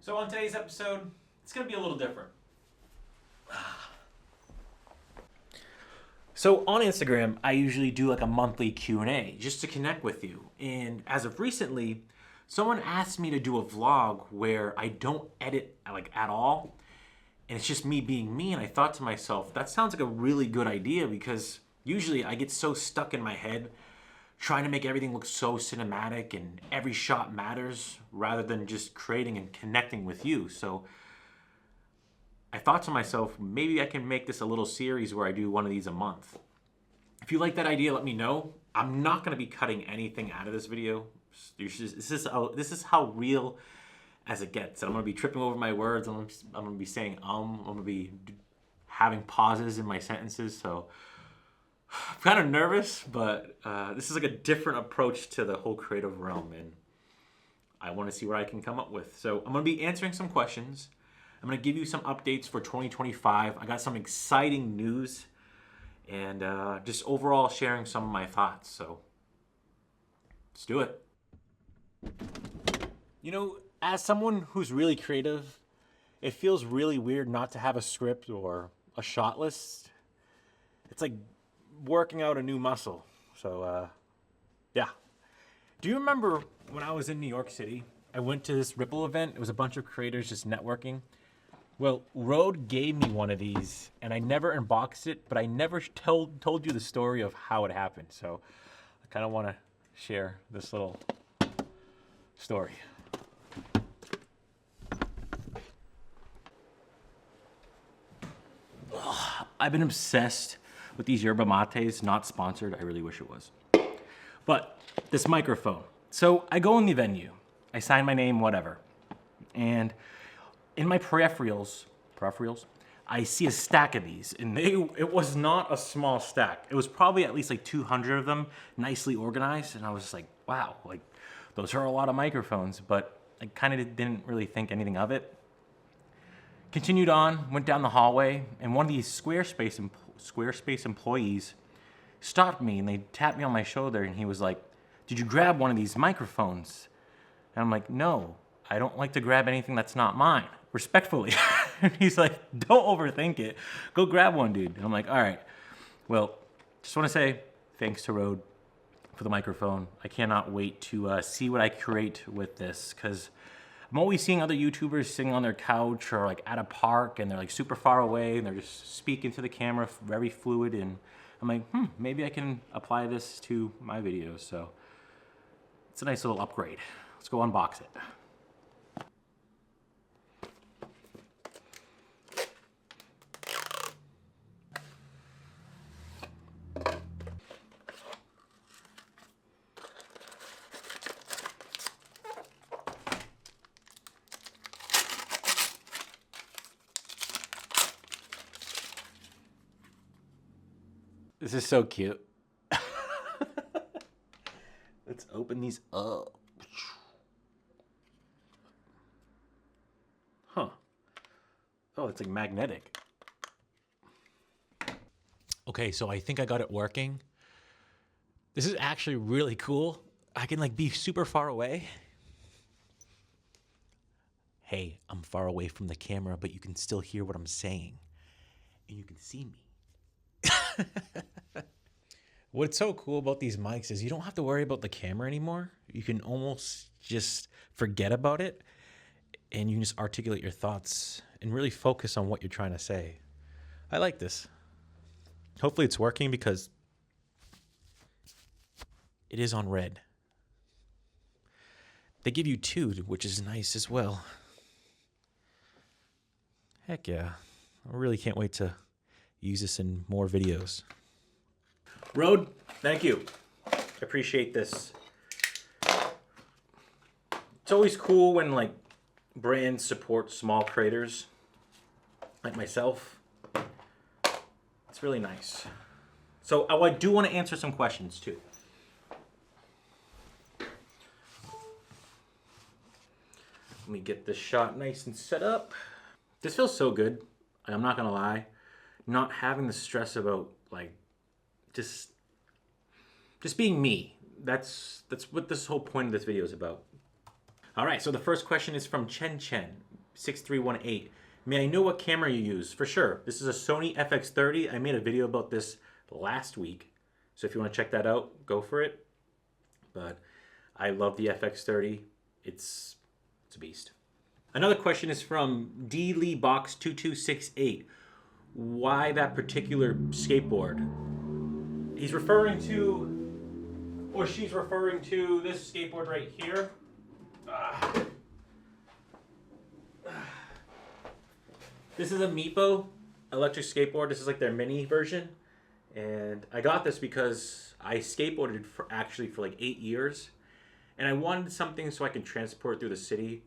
So on today's episode, it's going to be a little different. So on Instagram, I usually do like a monthly Q&A just to connect with you. And as of recently, someone asked me to do a vlog where I don't edit like at all. And it's just me being me. And I thought to myself, that sounds like a really good idea because usually I get so stuck in my head trying to make everything look so cinematic and every shot matters rather than just creating and connecting with you. So I thought to myself, maybe I can make this a little series where I do one of these a month. If you like that idea, let me know. I'm not gonna be cutting anything out of this video. This is how real as it gets. I'm gonna be tripping over my words. I'm gonna be saying I'm gonna be having pauses in my sentences. So I'm kind of nervous, but this is like a different approach to the whole creative realm, and I want to see what I can come up with. So I'm going to be answering some questions. I'm going to give you some updates for 2025. I got some exciting news, and just overall sharing some of my thoughts. So let's do it. You know, as someone who's really creative, it feels really weird not to have a script or a shot list. It's like working out a new muscle. So yeah. Do you remember when I was in New York City? I went to this Ripple event. It was a bunch of creators just networking. Well, Rode gave me one of these and I never unboxed it, but I never told you the story of how it happened. So I kind of want to share this little story. I've been obsessed with these yerba mates, not sponsored. I really wish it was. But this microphone. So I go in the venue, I sign my name, whatever. And in my peripherals, I see a stack of these. And it was not a small stack. It was probably at least like 200 of them, nicely organized. And I was just like, wow, like those are a lot of microphones. But I kind of didn't really think anything of it. Continued on, went down the hallway, and one of these Squarespace employees stopped me and they tapped me on my shoulder and he was like, "Did you grab one of these microphones?" And I'm like, "No, I don't like to grab anything that's not mine," respectfully. And he's like, "Don't overthink it. Go grab one, dude." And I'm like, "All right." Well, just want to say thanks to Rode for the microphone. I cannot wait to see what I create with this because I'm always seeing other YouTubers sitting on their couch or like at a park and they're like super far away and they're just speaking to the camera very fluid, and I'm like, maybe I can apply this to my videos. So it's a nice little upgrade. Let's go unbox it. This is so cute. Let's open these up. Huh. Oh, it's like magnetic. Okay, so I think I got it working. This is actually really cool. I can like be super far away. Hey, I'm far away from the camera, but you can still hear what I'm saying. And you can see me. What's so cool about these mics is you don't have to worry about the camera anymore. You can almost just forget about it and you can just articulate your thoughts and really focus on what you're trying to say. I like this. Hopefully it's working because it is on red. They give you two, which is nice as well. Heck yeah. I really can't wait to use this in more videos. Rode, thank you. I appreciate this. It's always cool when like brands support small creators like myself. It's really nice. So I do want to answer some questions too. Let me get this shot nice and set up. This feels so good. I'm not gonna lie. Not having the stress about like just being me. That's what this whole point of this video is about. All right, so the first question is from Chen Chen. 6318. May I know what camera you use? For sure. This is a Sony FX30. I made a video about this last week. So if you want to check that out, go for it. But I love the FX30. It's a beast. Another question is from DLeeBox2268. Why that particular skateboard? He's referring to, or she's referring to this skateboard right here. This is a Meepo electric skateboard. This is like their mini version. And I got this because I skateboarded for like 8 years. And I wanted something so I can transport through the city.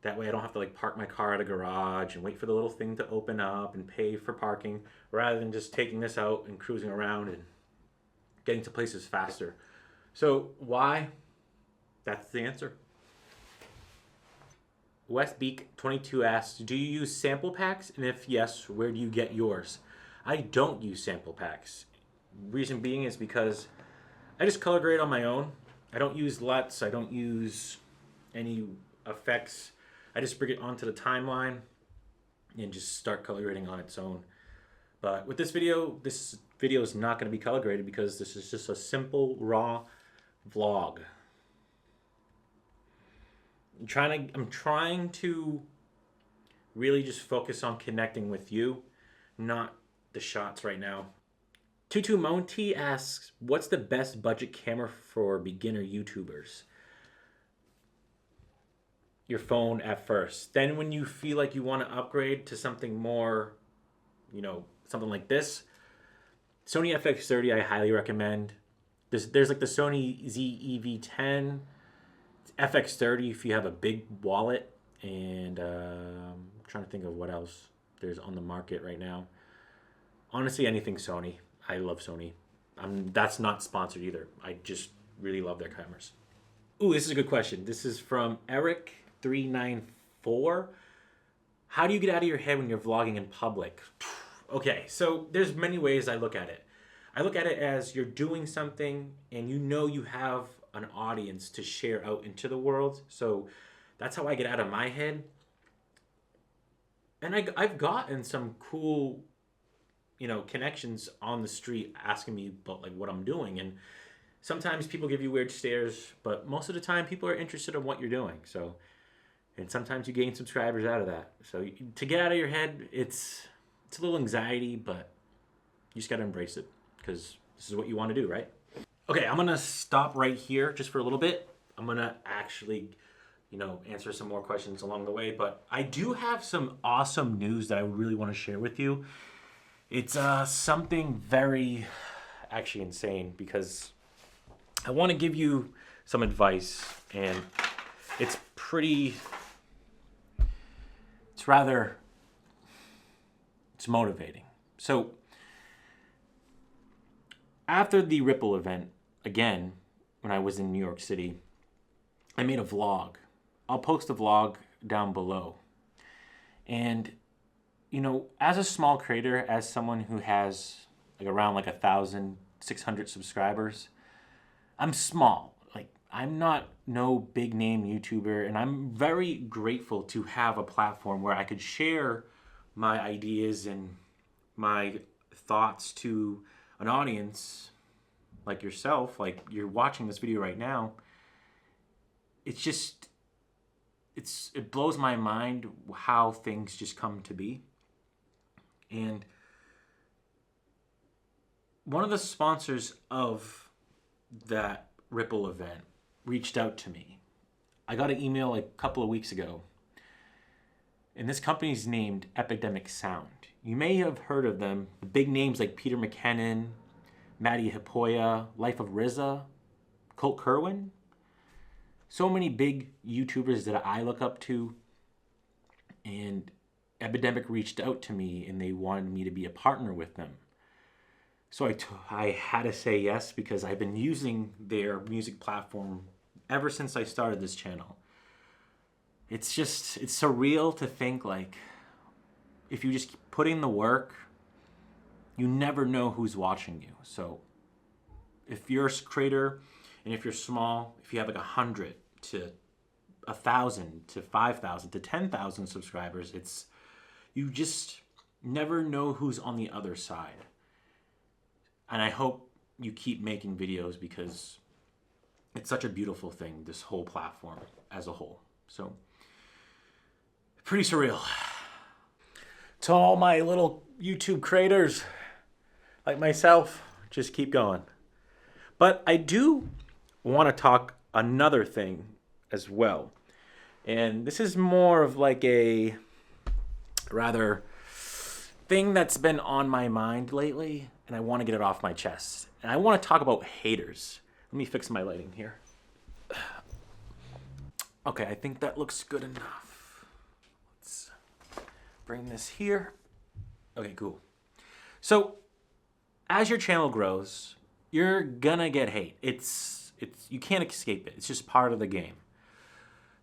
That way I don't have to like park my car at a garage and wait for the little thing to open up and pay for parking, rather than just taking this out and cruising around and getting to places faster. So why? That's the answer. Westbeak22 asks, do you use sample packs? And if yes, where do you get yours? I don't use sample packs. Reason being is because I just color grade on my own. I don't use LUTs. I don't use any effects. I just bring it onto the timeline and just start color grading on its own. But with this video is not going to be color graded because this is just a simple, raw vlog. I'm trying to really just focus on connecting with you, not the shots right now. Tutu Monty asks, what's the best budget camera for beginner YouTubers? Your phone at first. Then when you feel like you want to upgrade to something more, something like this, Sony FX30 I highly recommend. There's like the Sony ZEV10, FX30 if you have a big wallet, and I'm trying to think of what else there's on the market right now. Honestly, anything Sony. I love Sony. That's not sponsored either. I just really love their cameras. Ooh, this is a good question. This is from Eric394. How do you get out of your head when you're vlogging in public? Okay, so there's many ways I look at it. I look at it as you're doing something and you have an audience to share out into the world. So that's how I get out of my head. And I've gotten some cool connections on the street asking me about like what I'm doing, and sometimes people give you weird stares, but most of the time people are interested in what you're doing. So, and sometimes you gain subscribers out of that. So to get out of your head, it's a little anxiety, but you just got to embrace it because this is what you want to do, right? Okay, I'm gonna stop right here just for a little bit. I'm gonna actually answer some more questions along the way, but I do have some awesome news that I really want to share with you. It's something very actually insane because I want to give you some advice, and it's motivating. So after the Ripple event, again, when I was in New York City, I made a vlog. I'll post a vlog down below. And as a small creator, as someone who has around 1,600 subscribers, I'm small. I'm not no big name YouTuber, and I'm very grateful to have a platform where I could share my ideas and my thoughts to an audience like yourself, like you're watching this video right now. It blows my mind how things just come to be. And one of the sponsors of that Ripple event reached out to me. I got an email a couple of weeks ago, and this company's named Epidemic Sound. You may have heard of them. The big names like Peter McKinnon, Maddie Hipoya, Life of Rizza, Colt Kerwin. So many big YouTubers that I look up to, and Epidemic reached out to me and they wanted me to be a partner with them. So I had to say yes because I've been using their music platform ever since I started this channel. It's surreal to think if you just put in the work, you never know who's watching you. So if you're a creator and if you're small, if you have 100 to 1,000 to 5,000 to 10,000 subscribers, you just never know who's on the other side. And I hope you keep making videos because it's such a beautiful thing, this whole platform as a whole. So, pretty surreal. To all my little YouTube creators like myself, just keep going. But I do want to talk another thing as well. And this is more of like a rather thing that's been on my mind lately, and I want to get it off my chest. And I want to talk about haters. Let me fix my lighting here. Okay, I think that looks good enough. Let's bring this here. Okay, cool. So, as your channel grows, you're gonna get hate. You can't escape it. It's just part of the game.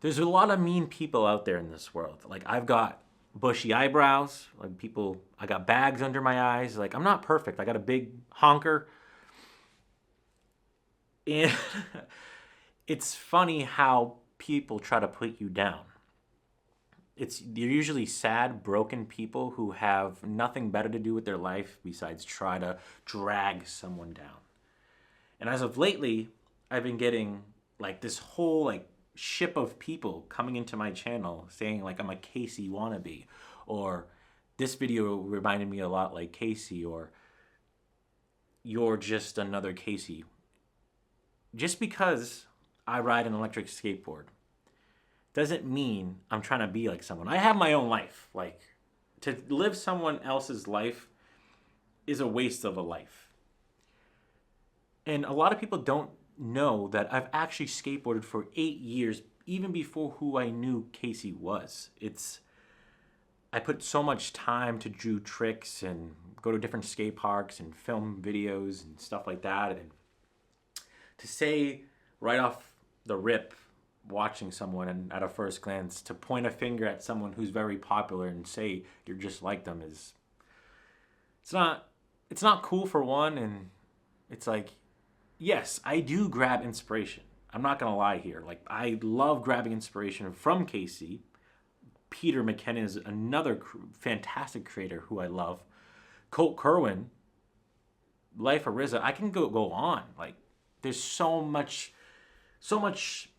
There's a lot of mean people out there in this world. Like, I've got bushy eyebrows, like I got bags under my eyes. Like, I'm not perfect. I got a big honker. And it's funny how people try to put you down. They're usually sad, broken people who have nothing better to do with their life besides try to drag someone down. And as of lately, I've been getting like this whole like ship of people coming into my channel saying like I'm a Casey wannabe, or this video reminded me a lot like Casey, or you're just another Casey. Just because I ride an electric skateboard doesn't mean I'm trying to be like someone. I have my own life. Like, to live someone else's life is a waste of a life. And a lot of people don't know that I've actually skateboarded for 8 years, even before who I knew Casey was. I put so much time to do tricks and go to different skate parks and film videos and stuff like that. And to say right off the rip, watching someone and at a first glance, to point a finger at someone who's very popular and say you're just like them it's not cool for one. And it's like, yes, I do grab inspiration. I'm not gonna lie here. Like, I love grabbing inspiration from Casey. Peter McKinnon is another fantastic creator who I love. Colt Kerwin, Life of RZA. I can go on. Like, there's so much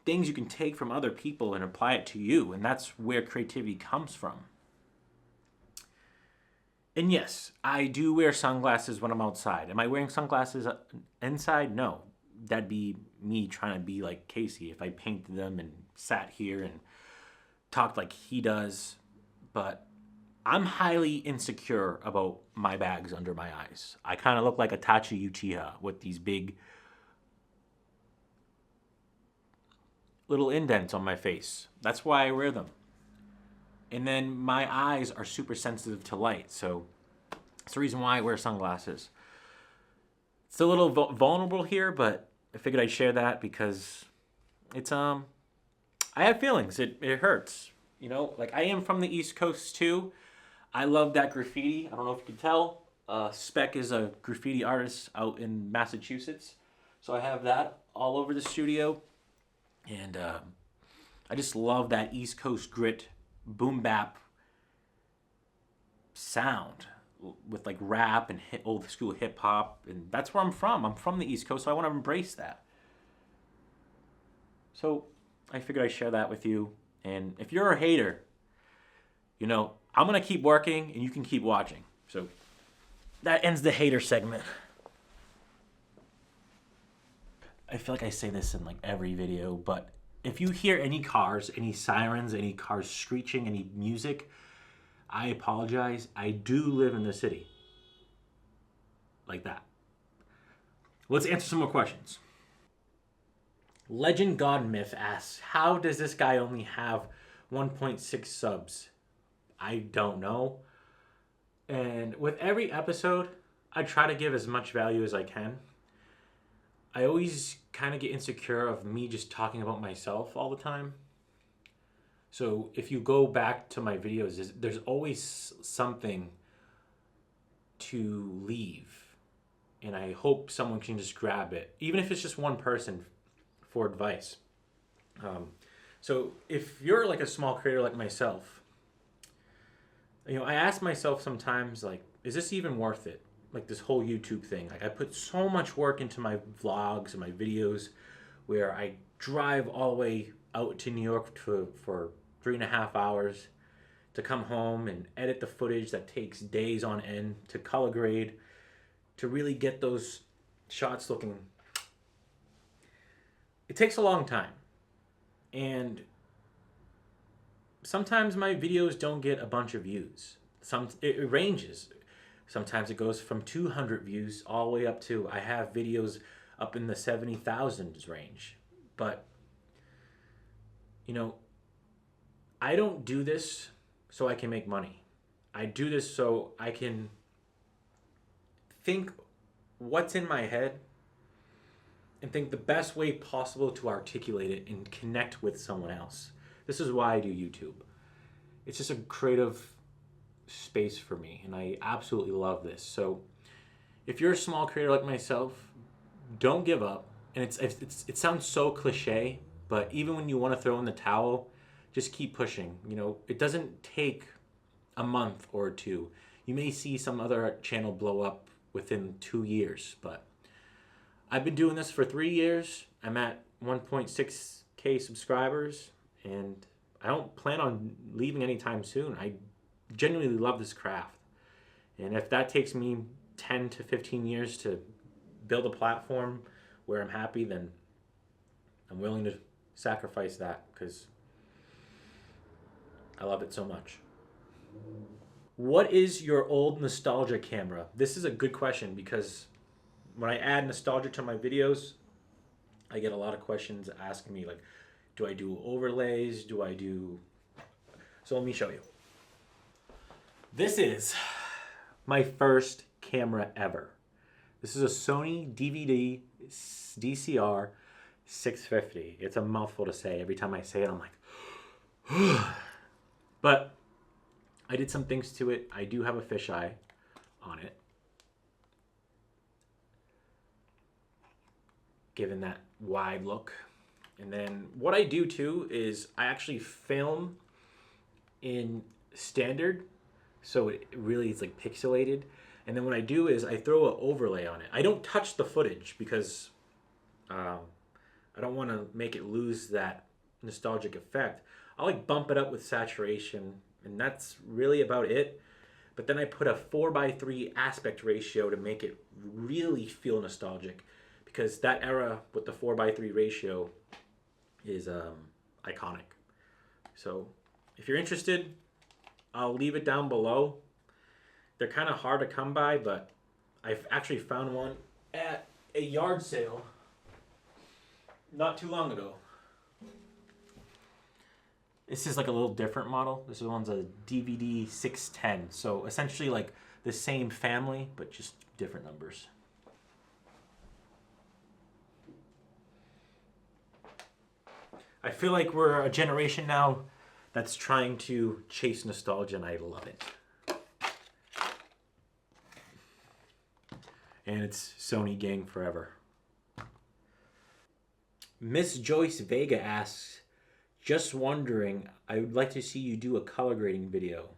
things you can take from other people and apply it to you, and that's where creativity comes from. And yes, I do wear sunglasses when I'm outside. Am I wearing sunglasses inside? No. That'd be me trying to be like Casey if I painted them and sat here and talked like he does. But I'm highly insecure about my bags under my eyes. I kind of look like Itachi Uchiha with these big little indents on my face. That's why I wear them. And then my eyes are super sensitive to light, so it's the reason why I wear sunglasses. It's a little vulnerable here, but I figured I'd share that because it's I have feelings. It hurts. You know, like, I am from the East Coast too. I love that graffiti. I don't know if you can tell. Spec is a graffiti artist out in Massachusetts, so I have that all over the studio. And I just love that East Coast grit, boom bap sound with like rap and old school hip hop. And that's where I'm from. I'm from the East Coast, so I want to embrace that. So I figured I'd share that with you. And if you're a hater, you know, I'm going to keep working and you can keep watching. So that ends the hater segment. I feel like I say this in like every video, but if you hear any cars, any sirens, any cars screeching, any music, I apologize. I do live in the city. Like that. Let's answer some more questions. Legend God Myth asks, how does this guy only have 1.6 subs? I don't know. And with every episode, I try to give as much value as I can. I always kind of get insecure of me just talking about myself all the time. So if you go back to my videos, there's always something to leave. And I hope someone can just grab it, even if it's just one person for advice. So if you're like a small creator like myself, I ask myself sometimes, like, is this even worth it? Like this whole YouTube thing. Like I put so much work into my vlogs and my videos where I drive all the way out to New York for 3.5 hours to come home and edit the footage that takes days on end, to color grade, to really get those shots looking. It takes a long time. And sometimes my videos don't get a bunch of views. It ranges. Sometimes it goes from 200 views all the way up to, I have videos up in the 70,000s range. But, I don't do this so I can make money. I do this so I can think what's in my head and think the best way possible to articulate it and connect with someone else. This is why I do YouTube. It's just a creative space for me, and I absolutely love this. So if you're a small creator like myself, don't give up. And it sounds so cliche, but even when you want to throw in the towel, just keep pushing. It doesn't take a month or two. You may see some other channel blow up within 2 years, but I've been doing this for 3 years. I'm at 1.6K subscribers, and I don't plan on leaving anytime soon. I genuinely love this craft. And if that takes me 10 to 15 years to build a platform where I'm happy, then I'm willing to sacrifice that because I love it so much. What is your old nostalgia camera? This is a good question because when I add nostalgia to my videos, I get a lot of questions asking me, like, do I do overlays? So let me show you. This is my first camera ever. This is a Sony DVD DCR 650. It's a mouthful to say. Every time I say it, I'm like, but I did some things to it. I do have a fisheye on it, given that wide look. And then what I do too is I actually film in standard, so it really is like pixelated. And then what I do is I throw an overlay on it. I don't touch the footage because I don't want to make it lose that nostalgic effect. I like bump it up with saturation, and that's really about it. But then I put a 4:3 aspect ratio to make it really feel nostalgic, because that era with the 4:3 ratio is iconic. So if you're interested, I'll leave it down below. They're kind of hard to come by, but I've actually found one at a yard sale not too long ago. This is like a little different model. This one's a DVD 610. So essentially like the same family, but just different numbers. I feel like we're a generation now that's trying to chase nostalgia, and I love it. And it's Sony gang forever. Miss Joyce Vega asks, just wondering, I would like to see you do a color grading video.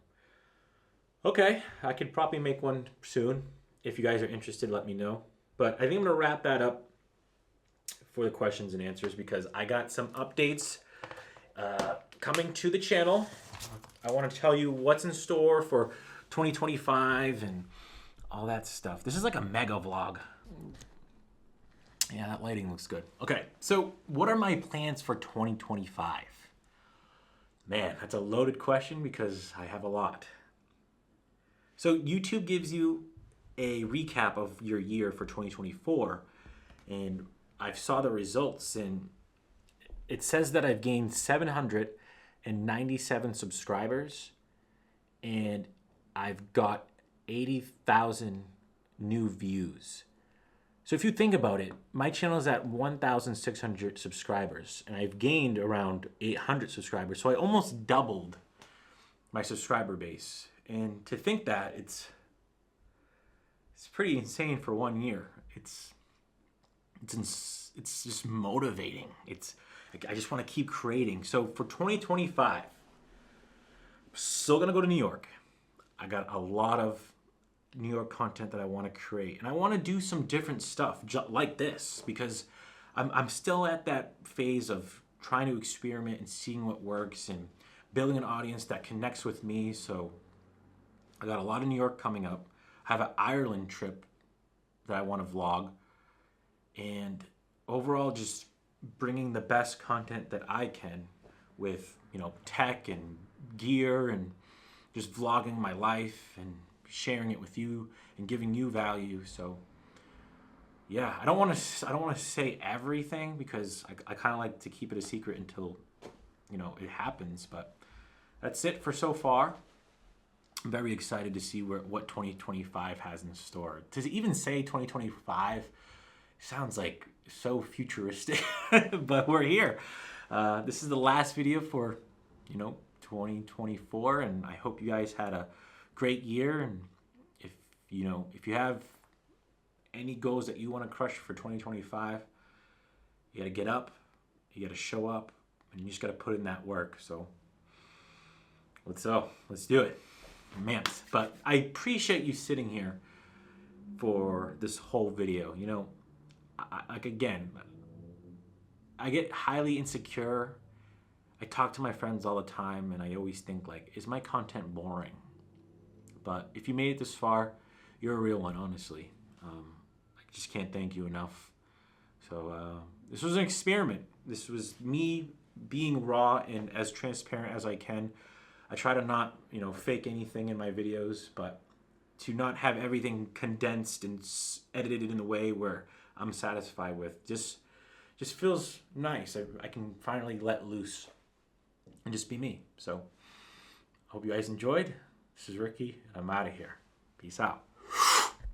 Okay, I could probably make one soon. If you guys are interested, let me know. But I think I'm gonna wrap that up for the questions and answers, because I got some updates coming to the channel. I want to tell you what's in store for 2025 and all that stuff. This is like a mega vlog. Yeah, that lighting looks good. Okay, so what are my plans for 2025? Man, that's a loaded question because I have a lot. So YouTube gives you a recap of your year for 2024, and I saw the results, and it says that I've gained 797 subscribers, and I've got 80,000 new views. So if you think about it, my channel is at 1,600 subscribers, and I've gained around 800 subscribers. So I almost doubled my subscriber base. And to think that, it's pretty insane for 1 year. It's just motivating. I just want to keep creating. So for 2025, still gonna go to New York. I got a lot of New York content that I want to create, and I want to do some different stuff like this, because I'm still at that phase of trying to experiment and seeing what works and building an audience that connects with me. So I got a lot of New York coming up. I have an Ireland trip that I want to vlog, and overall just bringing the best content that I can with, you know, tech and gear, and just vlogging my life and sharing it with you and giving you value. So yeah, I don't want to say everything, because I kind of like to keep it a secret until, you know, it happens. But that's it for so far. I'm very excited to see what 2025 has in store. To even say 2025 sounds like so futuristic, but we're here. This is the last video for, you know, 2024, and I hope you guys had a great year. And if you have any goals that you want to crush for 2025, you got to get up, you got to show up, and you just got to put in that work. So let's do it, man. But I appreciate you sitting here for this whole video. You know, I get highly insecure. I talk to my friends all the time, and I always think, like, is my content boring? But if you made it this far, you're a real one, honestly. I just can't thank you enough. So this was an experiment. This was me being raw and as transparent as I can. I try to not, you know, fake anything in my videos, but to not have everything condensed and edited in a way where I'm satisfied with. Just feels nice. I can finally let loose and just be me. So hope you guys enjoyed. This is Ricky, and I'm out of here. Peace out.